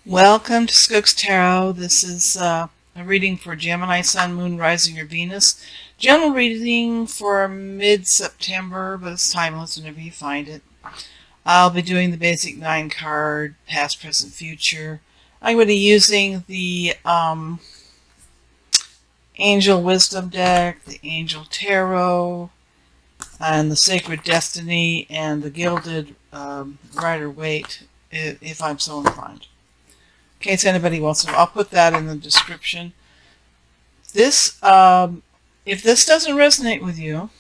Welcome to Skook's Tarot. This is a reading for Gemini, Sun, Moon, Rising, or Venus. General reading for mid-September, but it's timeless whenever you find it. I'll be doing the basic 9-card, past, present, future. I'm going to be using the Angel Wisdom deck, the Angel Tarot, and the Sacred Destiny, and the Gilded Rider-Waite, if I'm so inclined. In case anybody wants to, I'll put that in the description. This, if this doesn't resonate with you,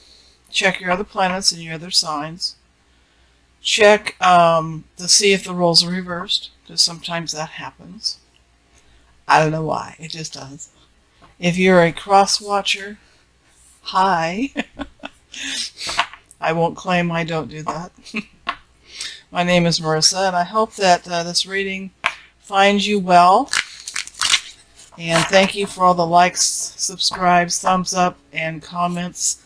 check your other planets and your other signs. Check to see if the roles are reversed, because sometimes that happens. I don't know why, it just does. If you're a cross watcher, hi. I won't claim I don't do that. My name is Marissa, and I hope that this reading finds you well. And thank you for all the likes, subscribes, thumbs up, and comments.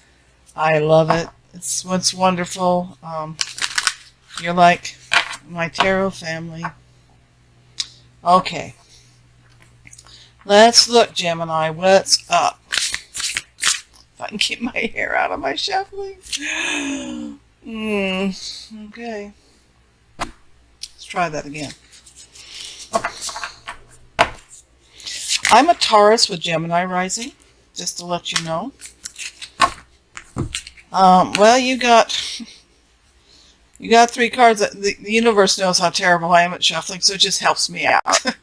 I love it. It's wonderful. You're like my tarot family. Okay. Let's look, Gemini. What's up? If I can keep my hair out of my shuffling. Okay. Let's try that again. I'm a Taurus with Gemini rising, just to let you know. Well, you got 3 cards. The universe knows how terrible I am at shuffling, so it just helps me out.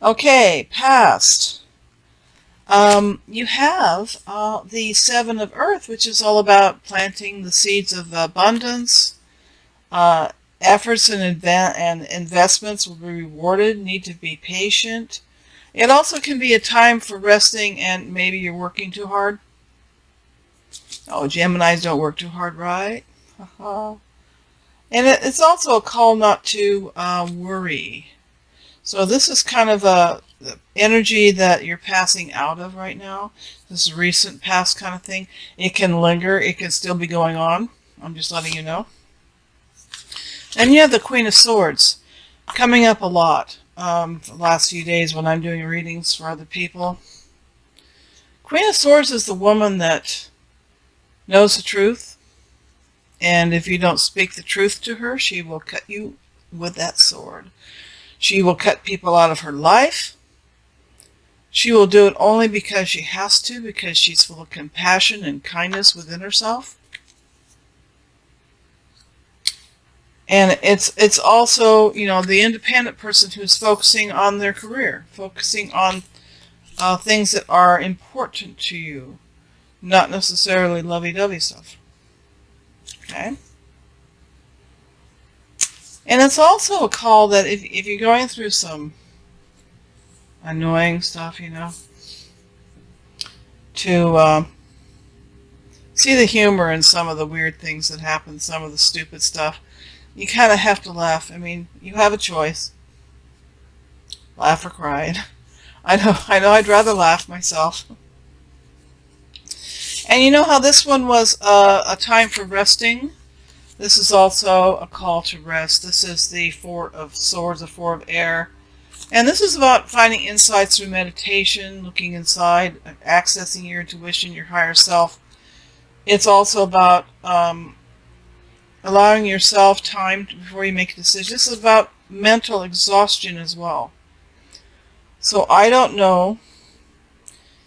Okay, past. You have the 7 of Earth, which is all about planting the seeds of abundance. Efforts and investments will be rewarded. Need to be patient. It also can be a time for resting, and maybe you're working too hard. Oh, Geminis don't work too hard, right? And it's also a call not to worry. So this is kind of the energy that you're passing out of right now. This is recent past kind of thing. It can linger. It can still be going on. I'm just letting you know. And you have the Queen of Swords coming up a lot the last few days when I'm doing readings for other people. Queen of Swords is the woman that knows the truth. And if you don't speak the truth to her, she will cut you with that sword. She will cut people out of her life. She will do it only because she has to, because she's full of compassion and kindness within herself. And it's also, you know, the independent person who's focusing on their career, focusing on things that are important to you, not necessarily lovey-dovey stuff. Okay? And it's also a call that if you're going through some annoying stuff, you know, to see the humor in some of the weird things that happen, some of the stupid stuff. You kind of have to laugh. I mean, you have a choice. Laugh or cry. I know I'd rather laugh myself. And you know how this one was a time for resting? This is also a call to rest. This is the 4 of Swords, the 4 of Air. And this is about finding insights through meditation, looking inside, accessing your intuition, your higher self. It's also about allowing yourself time before you make a decision. This is about mental exhaustion as well. So I don't know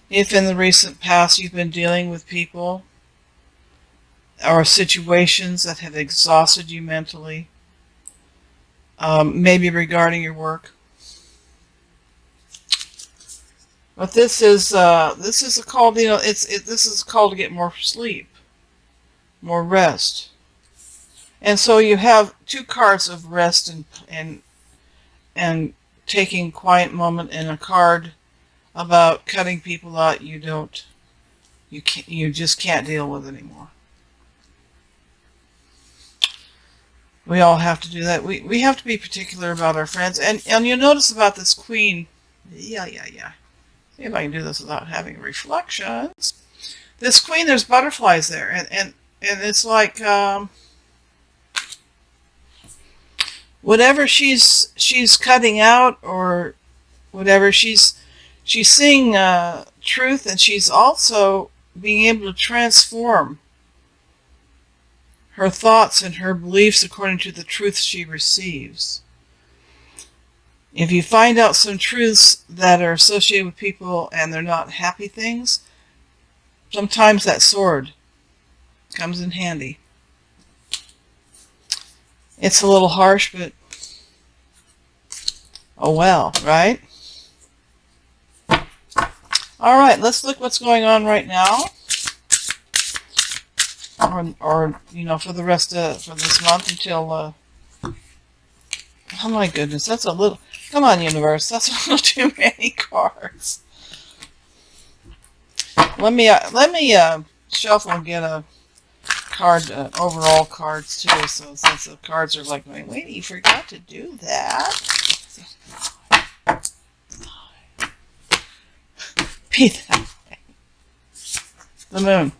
if in the recent past you've been dealing with people or situations that have exhausted you mentally, maybe regarding your work. But this is a call. You know, this is a call to get more sleep, more rest. And so you have 2 cards of rest and taking quiet moment, and a card about cutting people out you just can't deal with anymore. We all have to do that. We have to be particular about our friends. And you'll notice about this Queen. Yeah. See if I can do this without having reflections. This Queen, there's butterflies there, and it's like whatever she's cutting out or whatever, she's seeing truth, and she's also being able to transform her thoughts and her beliefs according to the truth she receives. If you find out some truths that are associated with people and they're not happy things, sometimes that sword comes in handy. It's a little harsh, but oh well, right? All right, let's look what's going on right now. Or for the rest for this month until oh my goodness, that's a little, come on universe, that's a little too many cards. Let me shuffle and get a card, overall cards too, so since the cards are like going, wait, you forgot to do that. Be that way. The moon.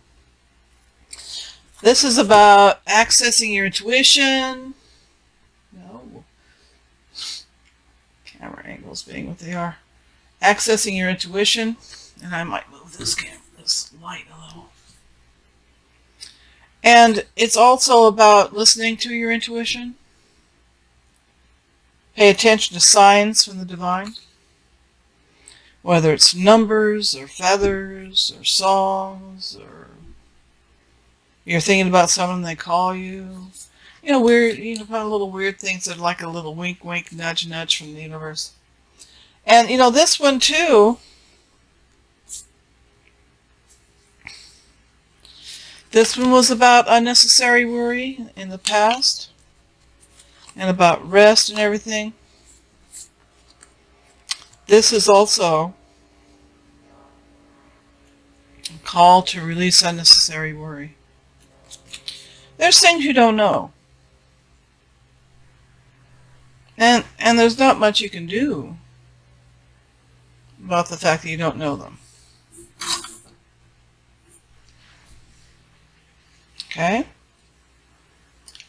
This is about accessing your intuition. No. Camera angles being what they are. Accessing your intuition. And I might move this light a little. And it's also about listening to your intuition. Pay attention to signs from the divine. Whether it's numbers or feathers or songs, or you're thinking about someone, they call you. Weird, kind of little weird things that are like a little wink, wink, nudge, nudge from the universe. And, this one too, this one was about unnecessary worry in the past and about rest and everything. This is also a call to release unnecessary worry. There's things you don't know. And there's not much you can do about the fact that you don't know them. Okay?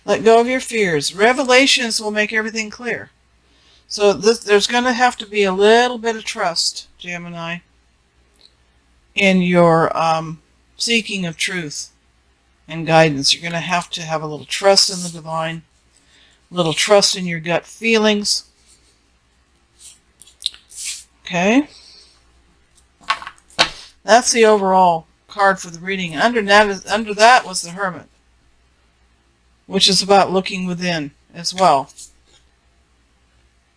Let go of your fears. Revelations will make everything clear. So there's going to have to be a little bit of trust, Gemini, in your seeking of truth and guidance. You're going to have a little trust in the divine, a little trust in your gut feelings. Okay? That's the overall card for the reading. Under that was the Hermit, which is about looking within as well.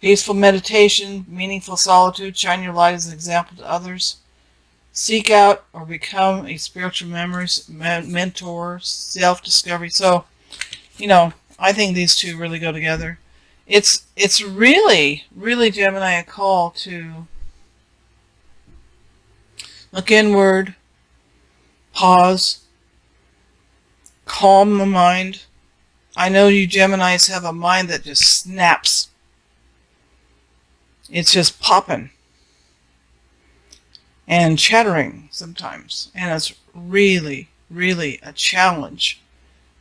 Peaceful meditation, meaningful solitude, shine your light as an example to others. Seek out or become a spiritual mentor, self-discovery. So, I think these two really go together. It's really, really, Gemini, a call to look inward, pause, calm the mind. I know you Geminis have a mind that just snaps. It's just popping and chattering sometimes. And it's really, really a challenge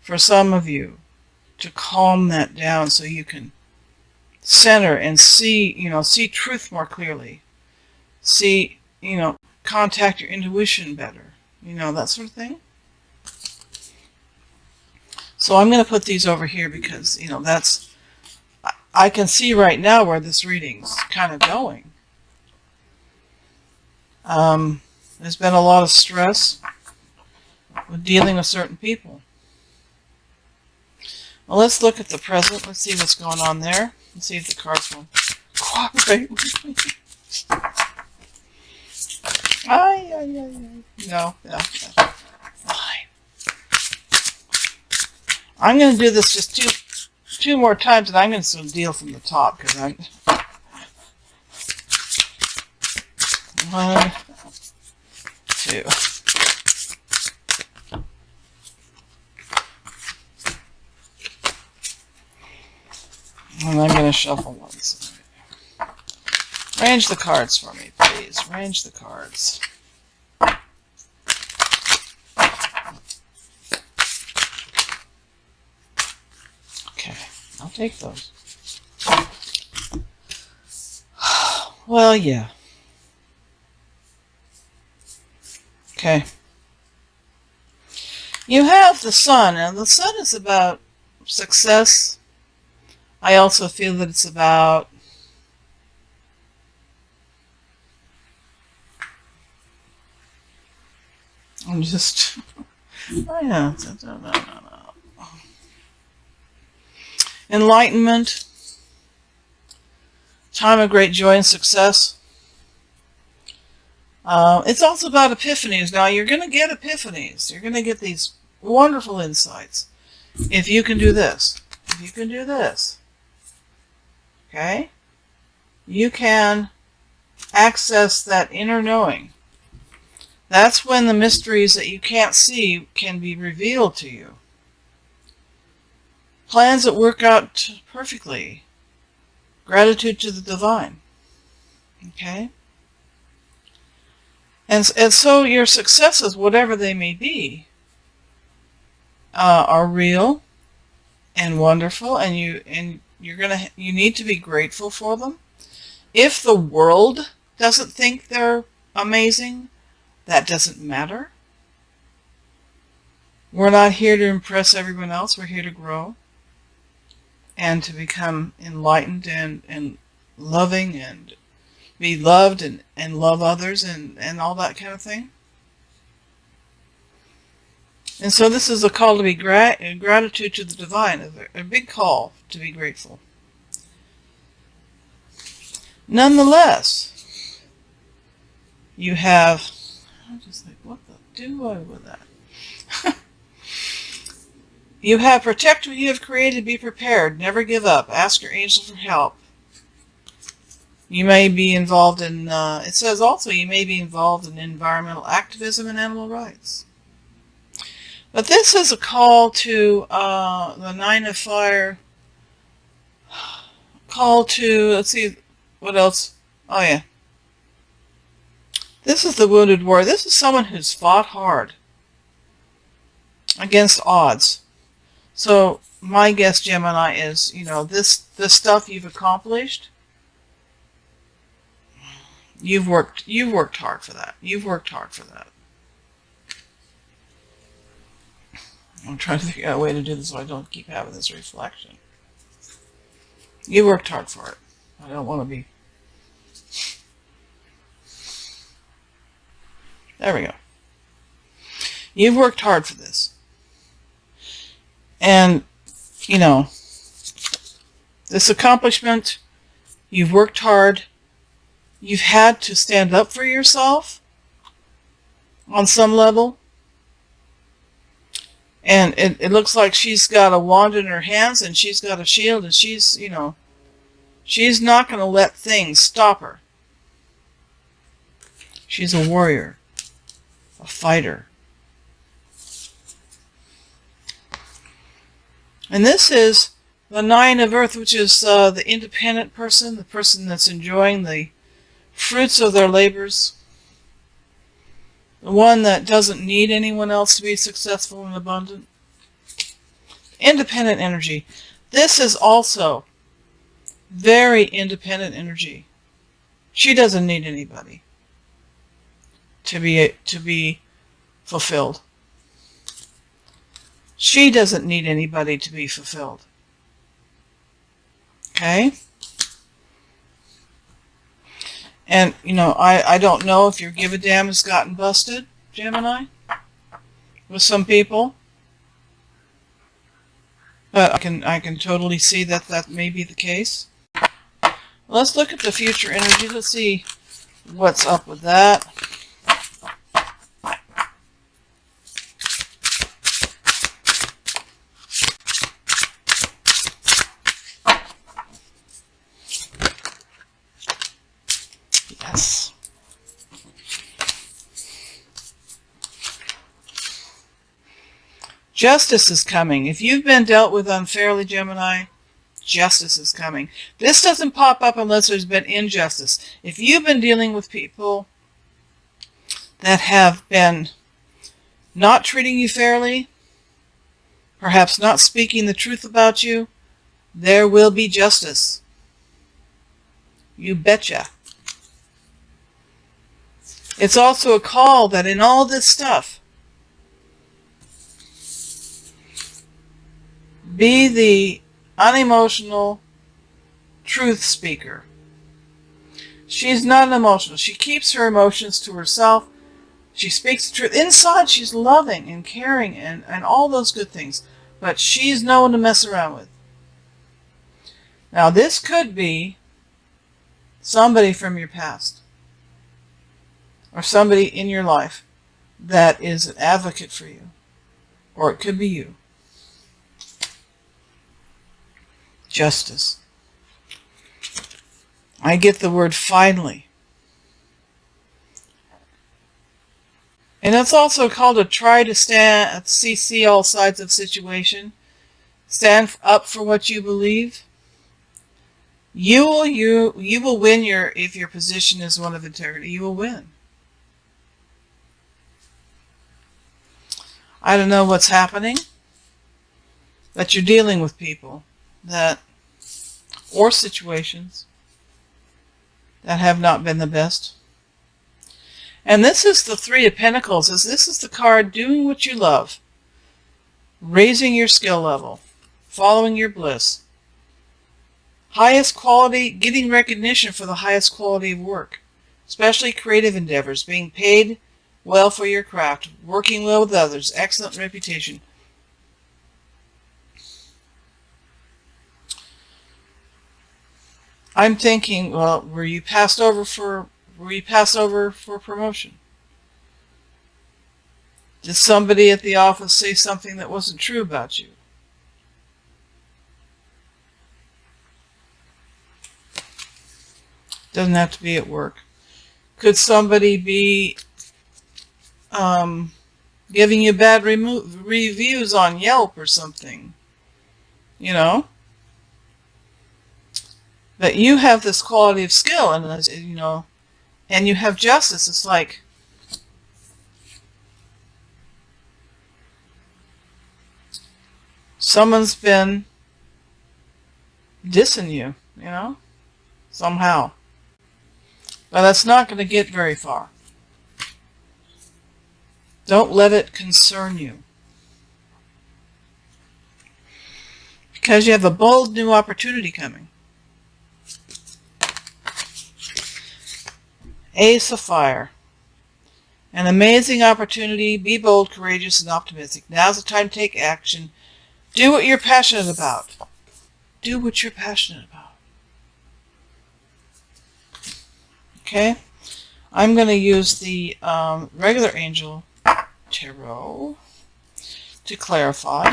for some of you to calm that down so you can center and see truth more clearly. See, contact your intuition better. That sort of thing. So I'm going to put these over here because, I can see right now where this reading's kind of going. There's been a lot of stress with dealing with certain people. Well, let's look at the present. Let's see what's going on there. Let's see if the cards will cooperate with me. No. Fine. I'm going to do this just two more times, and I'm going to deal from the top because I'm 1, 2. And I'm going to shuffle once. Arrange the cards for me, please. Arrange the cards. Okay, I'll take those. Well, yeah. Okay. You have the sun, and the sun is about success. I also feel that it's about I'm just oh yeah, no. Enlightenment, time of great joy and success. It's also about epiphanies. Now, you're going to get epiphanies. You're going to get these wonderful insights. If you can do this, if you can do this, okay, you can access that inner knowing. That's when the mysteries that you can't see can be revealed to you. Plans that work out perfectly. Gratitude to the divine. Okay? And so your successes, whatever they may be, are real and wonderful, and you need to be grateful for them. If the world doesn't think they're amazing, that doesn't matter. We're not here to impress everyone else. We're here to grow and to become enlightened and loving and be loved and love others and all that kind of thing. And so this is a call to be gratitude to the divine, a big call to be grateful. Nonetheless, you have, I'm just like, what the do I with that? You have protect what you have created, be prepared, never give up, ask your angels for help. You may be involved in, it says also you may be involved in environmental activism and animal rights. But this is a call to the Nine of Fire, call to, let's see, what else? Oh yeah. This is the Wounded Warrior. This is someone who's fought hard against odds. So my guess, Gemini, is, this stuff you've accomplished, you've worked hard for that. You've worked hard for that. I'm trying to figure out a way to do this so I don't keep having this reflection. You worked hard for it. I don't want to be... There we go. You've worked hard for this. And, this accomplishment, you've worked hard. You've had to stand up for yourself on some level. And it looks like she's got a wand in her hands and she's got a shield and she's, she's not going to let things stop her. She's a warrior, a fighter. And this is the Nine of Earth, which is the independent person, the person that's enjoying the fruits of their labors. The one that doesn't need anyone else to be successful and abundant. Independent energy. This is also very independent energy. She doesn't need anybody to be fulfilled. She doesn't need anybody to be fulfilled. Okay? And, I don't know if your give a damn has gotten busted, Gemini, with some people. But I can totally see that may be the case. Let's look at the future energy. Let's see what's up with that. Yes. Justice is coming. If you've been dealt with unfairly, Gemini, justice is coming. This doesn't pop up unless there's been injustice. If you've been dealing with people that have been not treating you fairly, perhaps not speaking the truth about you, there will be justice. You betcha. It's also a call that in all this stuff, be the unemotional truth speaker. She's not emotional. She keeps her emotions to herself. She speaks the truth. Inside, she's loving and caring and all those good things. But she's no one to mess around with. Now, this could be somebody from your past. Or somebody in your life that is an advocate for you. Or it could be you. Justice. I get the word finally. And it's also called to try to see all sides of situation. Stand up for what you believe. You will win if your position is one of integrity. You will win. I don't know what's happening, but you're dealing with people or situations that have not been the best. And this is the Three of Pentacles. This is the card doing what you love, raising your skill level, following your bliss, highest quality, getting recognition for the highest quality of work, especially creative endeavors, being paid well for your craft, working well with others, excellent reputation. I'm thinking, well, were you passed over for promotion? Did somebody at the office say something that wasn't true about you? Doesn't have to be at work. Could somebody be giving you bad reviews on Yelp or something? You know? But you have this quality of skill, and you know, and you have justice. It's like someone's been dissing you, you know, somehow. But that's not going to get very far. Don't let it concern you. Because you have a bold new opportunity coming. Ace of Fire. An amazing opportunity. Be bold, courageous, and optimistic. Now's the time to take action. Do what you're passionate about. Do what you're passionate about. Okay? I'm going to use the regular angel tarot to clarify.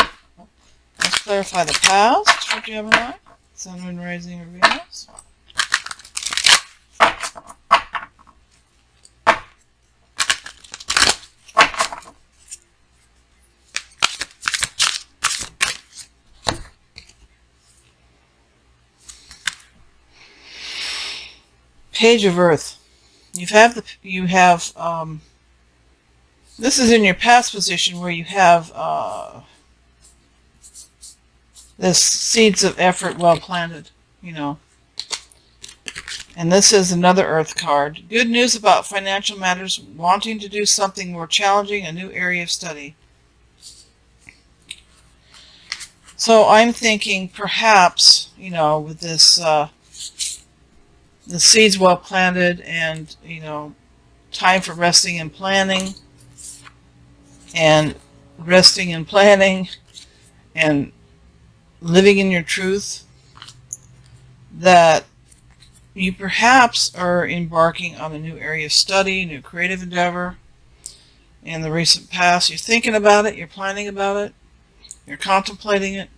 Let's clarify the past for Gemini. Sun, Moon, Rising, or Venus. Page of Earth. You have this is in your past position where you have this seeds of effort well planted, you know. And this is another Earth card. Good news about financial matters, wanting to do something more challenging, a new area of study. So I'm thinking perhaps, you know, with this the seeds well planted and, you know, time for resting and planning and living in your truth, that you perhaps are embarking on a new area of study, new creative endeavor. In the recent past, you're thinking about it, you're planning about it, you're contemplating it.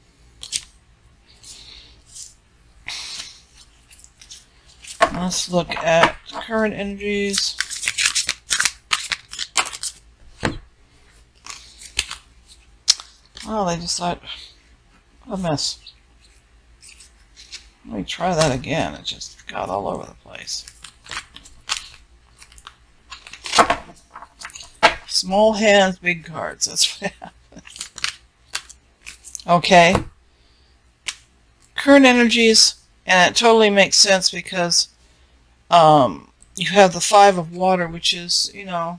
Let's look at current energies. Oh, they decided, what a mess. Let me try that again. It just got all over the place. Small hands, big cards. That's what happens. Okay. Current energies, and it totally makes sense because you have the Five of Water, which is, you know,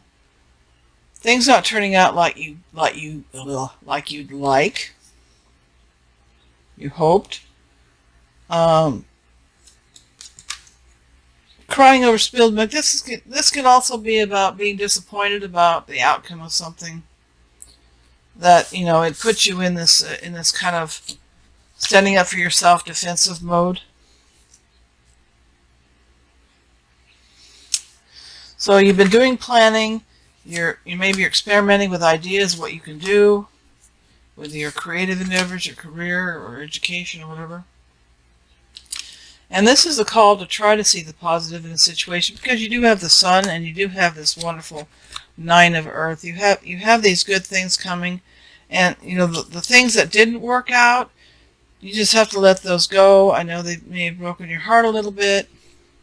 things not turning out like you'd like, you hoped. Crying over spilled milk. This can also be about being disappointed about the outcome of something. That, you know, it puts you in this kind of standing up for yourself defensive mode. So you've been doing planning. Maybe you're experimenting with ideas, what you can do with your creative endeavors, your career or education or whatever. And this is a call to try to see the positive in a situation, because you do have the Sun and you do have this wonderful Nine of Earth. You have these good things coming, and you know the things that didn't work out, you just have to let those go. I know they may have broken your heart a little bit,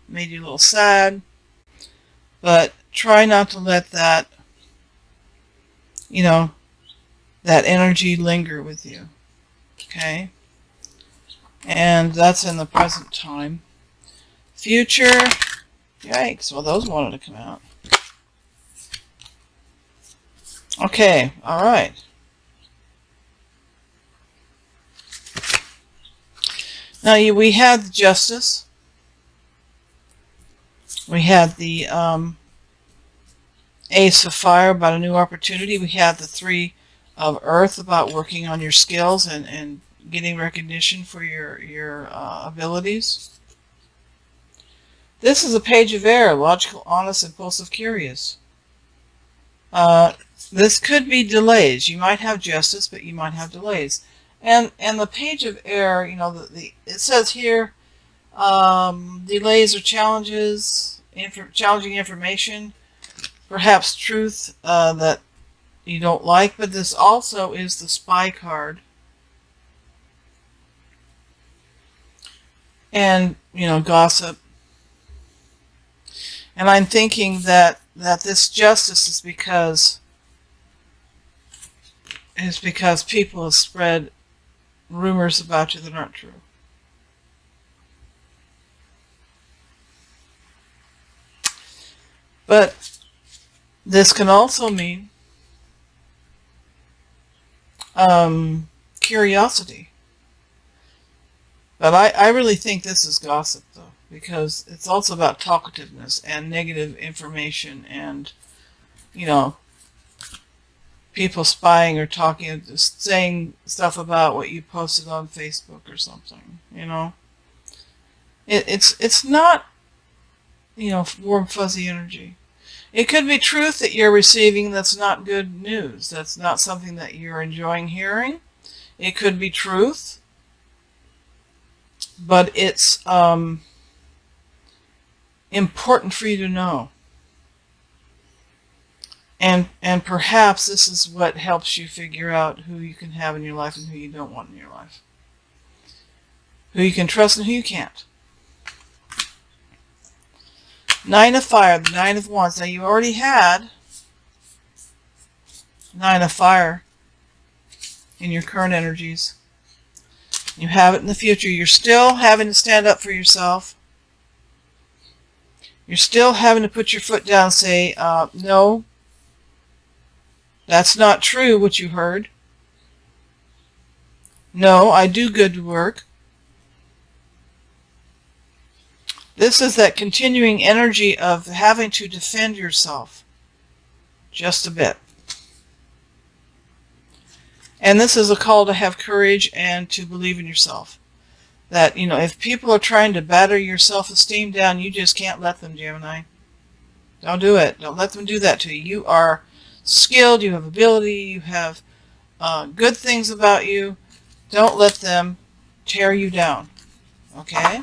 made you a little sad, but try not to let that, you know, that energy linger with you. Okay? And that's in the present time. Future, yikes, well those wanted to come out. Okay, alright. Now we had the Justice. We had the Ace of Fire about a new opportunity. We had the Three of Earth about working on your skills and getting recognition for your abilities. This is a Page of Air, logical, honest, impulsive, curious. This could be delays. You might have justice, but you might have delays. And the Page of Air, you know, it says here, delays or challenges, challenging information, perhaps truth that you don't like. But this also is the Spy card. And, you know, gossip. And I'm thinking that this justice is because people have spread rumors about you that aren't true. But this can also mean curiosity. But I really think this is gossip, though, because it's also about talkativeness and negative information and, you know, people spying or talking, saying stuff about what you posted on Facebook or something, you know. It's not, you know, warm, fuzzy energy. It could be truth that you're receiving that's not good news. That's not something that you're enjoying hearing. It could be truth, but it's important for you to know. And perhaps this is what helps you figure out who you can have in your life and who you don't want in your life. Who you can trust and who you can't. Nine of Fire, the Nine of Wands. Now you already had Nine of Fire in your current energies. You have it in the future. You're still having to stand up for yourself. You're still having to put your foot down and say, no, that's not true what you heard. No, I do good work. This is that continuing energy of having to defend yourself just a bit. And this is a call to have courage and to believe in yourself. That, you know, if people are trying to batter your self-esteem down, you just can't let them, Gemini. Don't do it. Don't let them do that to you. You are skilled, you have ability, you have good things about you. Don't let them tear you down. Okay?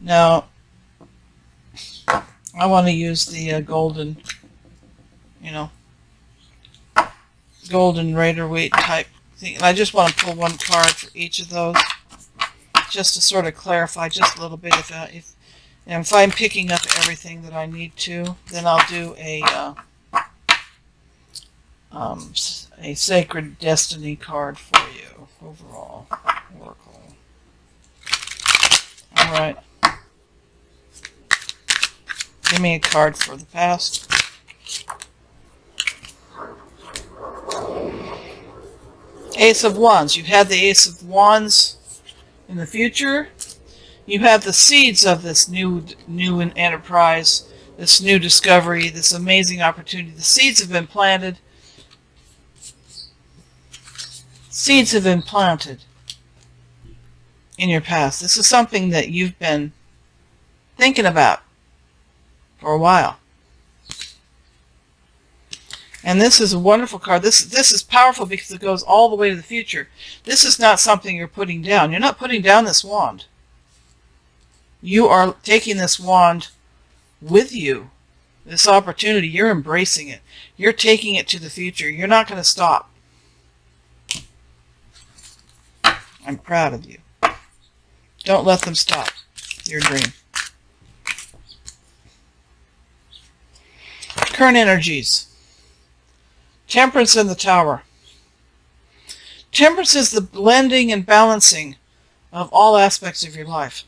Now, I want to use the golden, you know, golden Rider-Waite type thing. And I just want to pull one card for each of those, just to sort of clarify just a little bit. If I'm picking up everything that I need to, then I'll do a Sacred Destiny card for you overall. Oracle. All right. Give me a card for the past. Ace of Wands. You have the Ace of Wands in the future. You have the seeds of this new enterprise, this new discovery, this amazing opportunity. The seeds have been planted. Seeds have been planted in your past. This is something that you've been thinking about for a while. And this is a wonderful card. This is powerful because it goes all the way to the future. This is not something you're putting down. You're not putting down this wand. You are taking this wand with you. This opportunity, you're embracing it. You're taking it to the future. You're not going to stop. I'm proud of you. Don't let them stop your dream. Current energies. Temperance in the Tower. Temperance is the blending and balancing of all aspects of your life.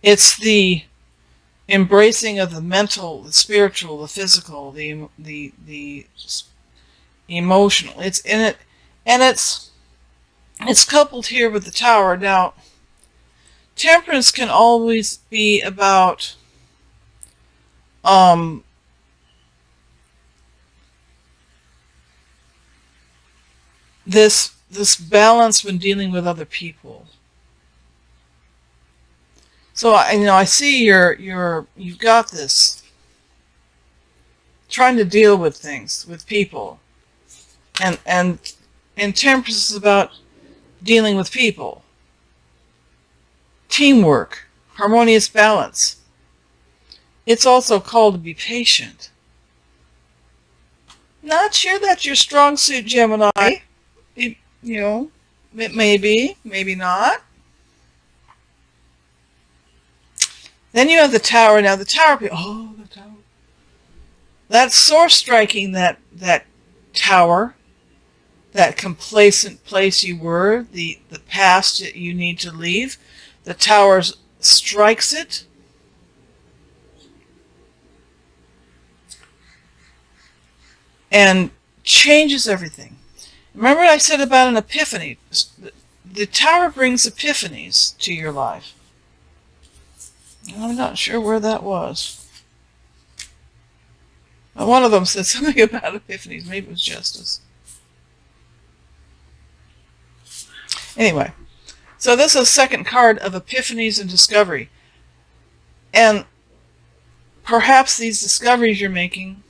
It's the embracing of the mental, the spiritual, the physical, the emotional. It's in it, and it's coupled here with the Tower. Now, temperance can always be about this balance when dealing with other people. So I see you've got this trying to deal with things, with people, and temperance is about dealing with people, teamwork, harmonious balance. It's also called to be patient. Not sure that's your strong suit, Gemini. It may be, maybe not. Then you have the Tower. Now the Tower, the Tower. That's source striking that Tower, that complacent place you were, the past that you need to leave. The Tower strikes it. And changes everything. Remember what I said about an epiphany? The Tower brings epiphanies to your life. I'm not sure where that was. But one of them said something about epiphanies. Maybe it was Justice. Anyway, so this is a second card of epiphanies and discovery. And perhaps these discoveries you're making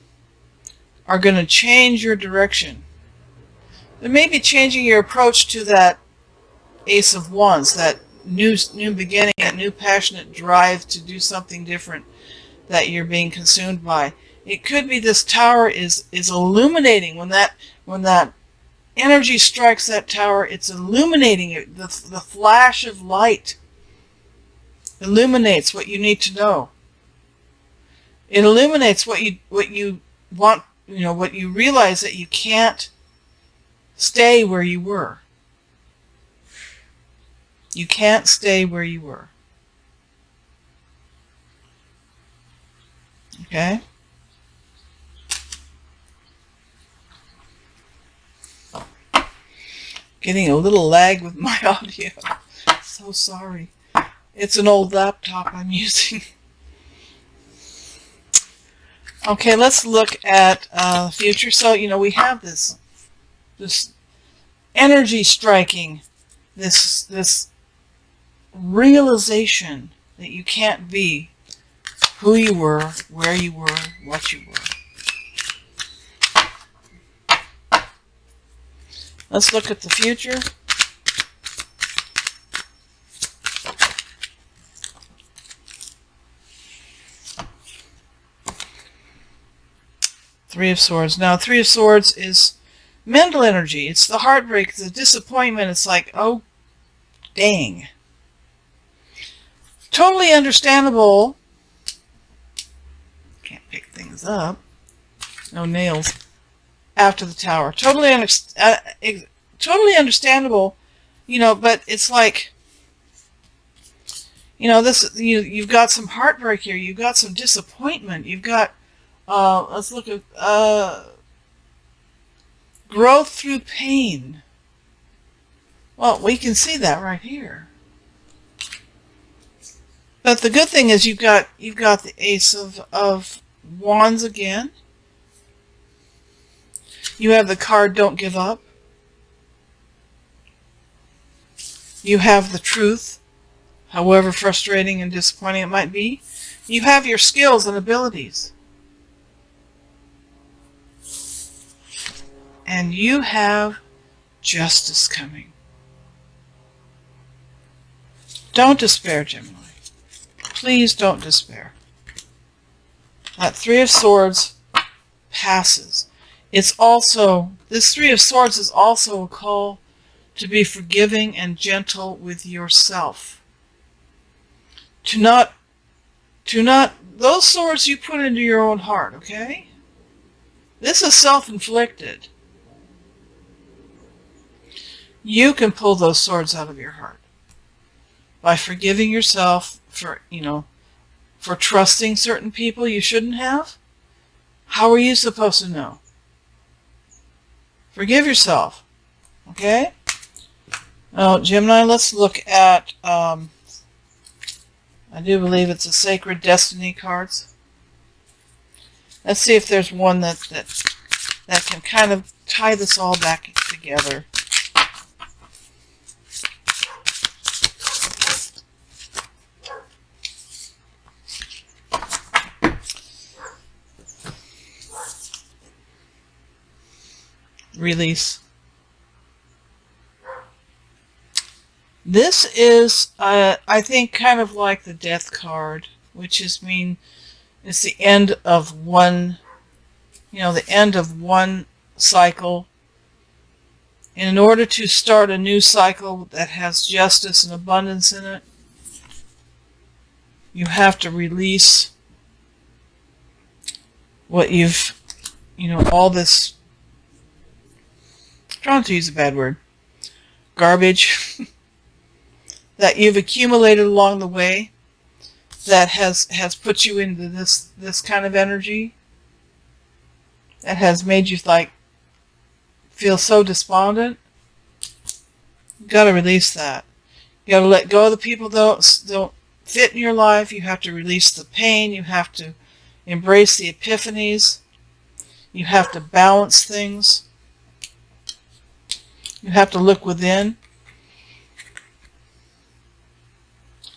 are going to change your direction. They may be changing your approach to that Ace of Wands, that new beginning, that new passionate drive to do something different that you're being consumed by. It could be this Tower is illuminating. When that energy strikes that Tower, it's illuminating it. The flash of light illuminates what you need to know. It illuminates what you want, what you realize that you can't stay where you were. You can't stay where you were. Okay? Getting a little lag with my audio. So sorry. It's an old laptop I'm using. Okay, let's look at the future. So, we have this energy striking, this realization that you can't be who you were, where you were, what you were. Let's look at the future. Three of Swords. Now, Three of Swords is mental energy. It's the heartbreak, the disappointment. It's like, oh, dang. Totally understandable. Can't pick things up. No nails. After the Tower. Totally understandable, but it's like You know, you've got some heartbreak here. You've got some disappointment. You've got, let's look at growth through pain. Well, we can see that right here. But the good thing is you've got the Ace of Wands again. You have the card Don't Give Up. You have the Truth, however frustrating and disappointing it might be. You have your skills and abilities. And you have justice coming. Don't despair, Gemini. Please don't despair. That Three of Swords passes. It's also, this Three of Swords is also a call to be forgiving and gentle with yourself. To not, those swords you put into your own heart, okay? This is self-inflicted. You can pull those swords out of your heart by forgiving yourself for, for trusting certain people you shouldn't have. How are you supposed to know? Forgive yourself, okay? Now, Gemini, let's look at, I do believe it's a Sacred Destiny cards. Let's see if there's one that can kind of tie this all back together. Release. This is, I think, kind of like the Death card, which is it's the end of one, the end of one cycle. And in order to start a new cycle that has justice and abundance in it, you have to release what you've, all this, I'm trying to use a bad word, garbage that you've accumulated along the way that has put you into this kind of energy, that has made you feel so despondent. You've got to release that. You got to let go of the people that don't fit in your life. You have to release the pain. You have to embrace the epiphanies. You have to balance things. You have to look within.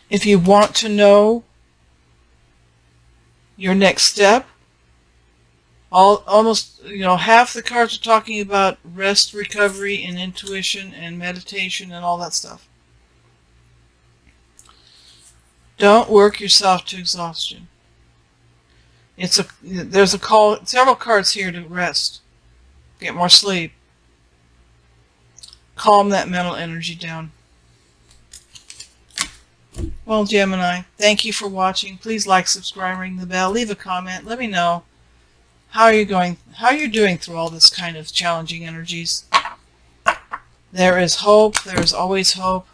If you want to know your next step, almost, half the cards are talking about rest, recovery, and intuition, and meditation, and all that stuff. Don't work yourself to exhaustion. There's a call, several cards here to rest, get more sleep, calm that mental energy down. Well, Gemini, thank you for watching. Please like, subscribe, ring the bell, leave a comment. Let me know how you're doing through all this kind of challenging energies. There is hope. There is always hope.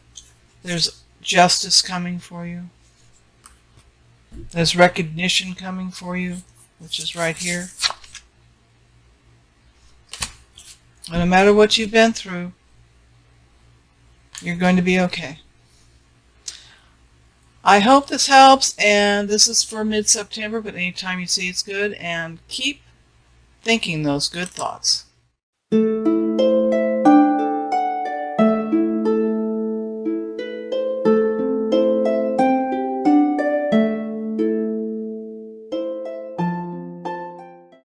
There's justice coming for you. There's recognition coming for you, which is right here. And no matter what you've been through, you're going to be okay. I hope this helps, and this is for mid-September, but anytime you see it's good, and keep thinking those good thoughts.